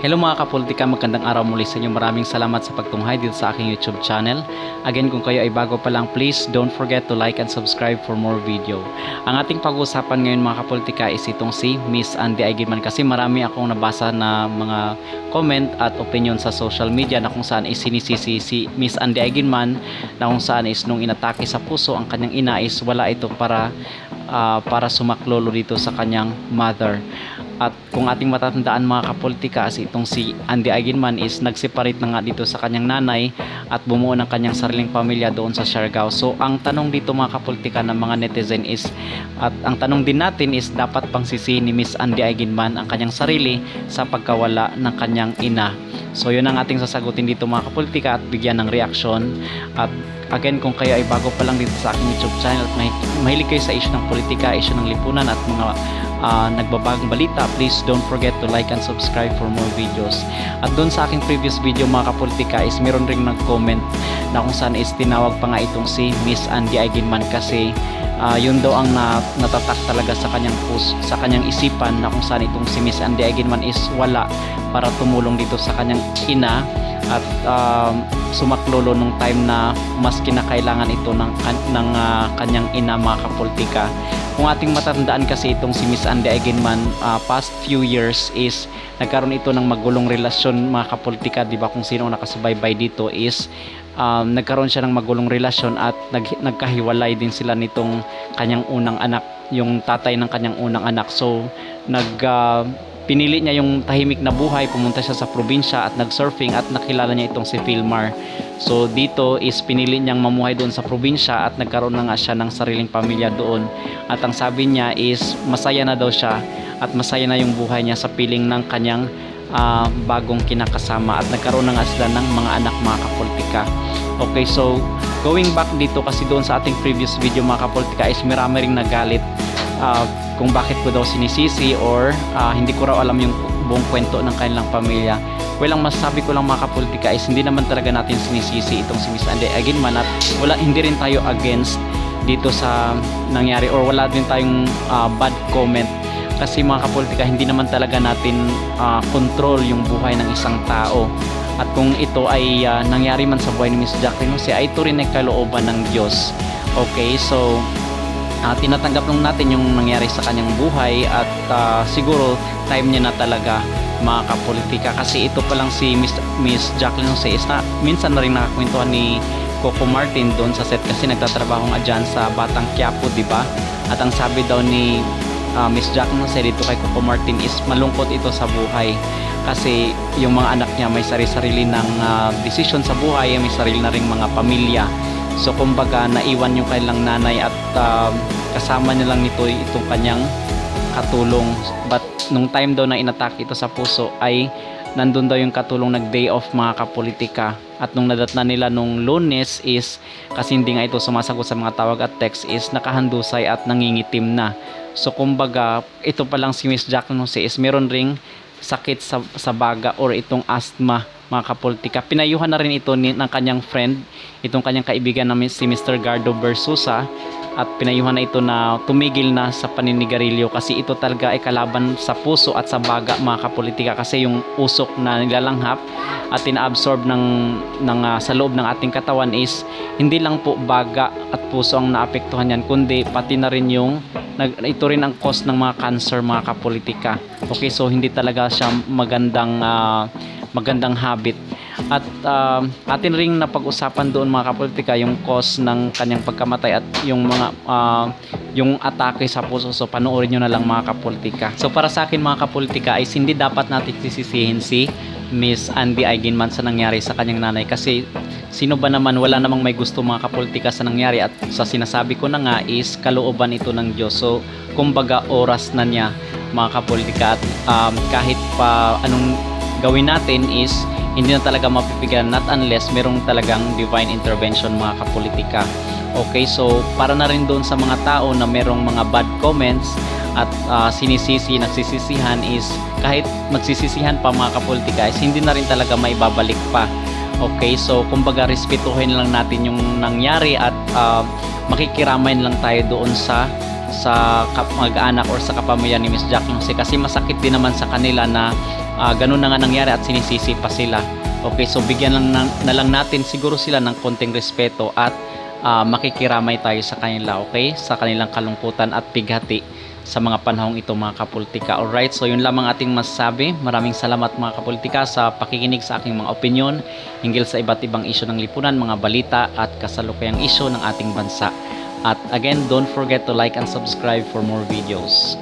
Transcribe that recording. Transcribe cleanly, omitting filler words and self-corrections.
Hello mga kapolitika, magandang araw muli sa inyo. Maraming salamat sa pagtunghay dito sa aking YouTube channel. Again, kung kayo ay bago pa lang, please don't forget to like and subscribe for more video. Ang ating pag-uusapan ngayon mga kapolitika is itong si Miss Andy Aguinman, kasi marami akong nabasa na mga comment at opinion sa social media na kung saan is sinisisi si Miss Andy Aguinman, na kung saan is nung inatake sa puso ang kanyang ina is wala ito para sumaklolo dito sa kanyang mother. At kung ating matatandaan mga kapolitika, itong si Andy Aguinman is nag-separate na nga dito sa kanyang nanay at bumuo ng kanyang sariling pamilya doon sa Siargao. So ang tanong dito mga kapolitika ng mga netizen is, at ang tanong din natin is, dapat pang sisihin ni Miss Andy Aguinman ang kanyang sarili sa pagkawala ng kanyang ina? So yun ang ating sasagutin dito mga kapolitika at bigyan ng reaksyon. At again, kung kayo ay bago pa lang dito sa aking YouTube channel at mahilig kayo sa issue ng politika, issue ng lipunan at mga nagbabagong balita, please don't forget to like and subscribe for more videos. At doon sa aking previous video mga kapolitika is meron ring nag-comment na kung saan is tinawag pa nga itong si Miss Andy Aguinman, kasi yun daw ang natatak talaga sa kanyang puso, sa kanyang isipan, na kung saan itong si Miss Andy Aguinman is wala para tumulong dito sa kanyang ina at sumaklolo nung time na mas kinakailangan ito ng kanyang ina mga kapolitika. Kung ating matandaan kasi itong si Miss Andy Aguinman, past few years is nagkaroon ito ng magulong relasyon mga kapolitika, di ba? Kung sino nakasubaybay dito is nagkaroon siya ng magulong relasyon at nagkahiwalay din sila nitong kanyang unang anak, yung tatay ng kanyang unang anak. So pinili niya yung tahimik na buhay, pumunta siya sa probinsya at nag-surfing at nakilala niya itong si Philmar. So dito is pinili niyang mamuhay doon sa probinsya at nagkaroon na nga siya ng sariling pamilya doon. At ang sabi niya is masaya na daw siya at masaya na yung buhay niya sa piling ng kanyang bagong kinakasama, at nagkaroon na nga sila ng mga anak mga kapolitika. Okay, so going back dito kasi doon sa ating previous video mga kapolitika is marami ring nagalit kung bakit ko daw sinisisi or hindi ko raw alam yung buong kwento ng kanilang pamilya. Well, ang masasabi ko lang mga kapolitika is hindi naman talaga natin sinisisi itong si Miss Andy Aguinman, at hindi rin tayo against dito sa nangyari, or wala din tayong bad comment, kasi mga kapolitika hindi naman talaga natin control yung buhay ng isang tao. At kung ito ay nangyari man sa buhay ni Miss Jacqueline Jose, ay ito rin ay kalooban ng Diyos. Okay, so tinatanggap lang natin yung nangyari sa kanyang buhay, at siguro time niya na talaga mga kapolitika, kasi ito pa lang si Miss Jacqueline Jose is minsan na rin nakakwentuhan ni Coco Martin doon sa set, kasi nagtatrabaho nga dyan sa Batang Quiapo, di ba? At ang sabi daw ni Miss Jacqueline Jose dito kay Coco Martin is malungkot ito sa buhay, kasi yung mga anak niya may sarili-sarili ng desisyon sa buhay, may sarili na ring mga pamilya. So kumbaga naiwan yung kanilang nanay at kasama niya lang nito itong kanyang katulong. But nung time daw na inatake ito sa puso ay nandun daw yung katulong nag-day off mga kapolitika. At nung nadatna nila nung Lunes is, kasi hindi nga ito sumasagot sa mga tawag at text, is nakahandusay at nangingitim na. So kumbaga ito pa lang si Miss Jacqueline Jose is meron ring sakit sa baga or itong asthma mga kapolitika. Pinayuhan na rin ito ng kanyang friend, itong kanyang kaibigan na si Mr. Gardo Versusa, at pinayuhan na ito na tumigil na sa paninigarilyo, kasi ito talaga ay kalaban sa puso at sa baga mga kapolitika, kasi yung usok na nilalanghap at ina-absorb sa loob ng ating katawan is hindi lang po baga at puso ang naapektuhan yan, kundi pati na rin ito rin ang cause ng mga cancer mga kapolitika. Okay, so hindi talaga siya magandang habit. At atin ring napag-usapan doon mga kapolitika yung cause ng kanyang pagkamatay at yung mga yung atake sa puso. So panoorin nyo na lang mga kapolitika. So para sa akin mga kapolitika is hindi dapat natin sisisihin si Miss Andy Aguinman sa nangyari sa kanyang nanay, kasi sino ba naman, wala namang may gusto mga kapolitika sa nangyari, at sa sinasabi ko na nga is kalooban ito ng Diyos. So kumbaga oras na niya mga kapolitika, at kahit pa anong gawin natin is hindi na talaga mapipigilan, not unless merong talagang divine intervention mga kapolitika. Okay, so para na rin doon sa mga tao na merong mga bad comments at nagsisisihan is, kahit magsisisihan pa mga kapolitika is hindi na rin talaga maibabalik pa. Okay, so kumbaga respetuhin lang natin yung nangyari, at makikiramay lang tayo doon sa mag-anak or sa kapamilya ni Miss Jacqueline Jose, kasi masakit din naman sa kanila na ganun na nga nangyari at sinisisi pa sila. Okay, so bigyan na lang natin siguro sila ng konting respeto at makikiramay tayo sa kanila, okay? Sa kanilang kalungkutan at bighati sa mga panahong ito mga kapolitika. Alright, so yun lamang ating masasabi. Maraming salamat mga kapolitika sa pakikinig sa aking mga opinion hinggil sa iba't ibang isyu ng lipunan, mga balita at kasalukuyang isyu ng ating bansa. At again, don't forget to like and subscribe for more videos.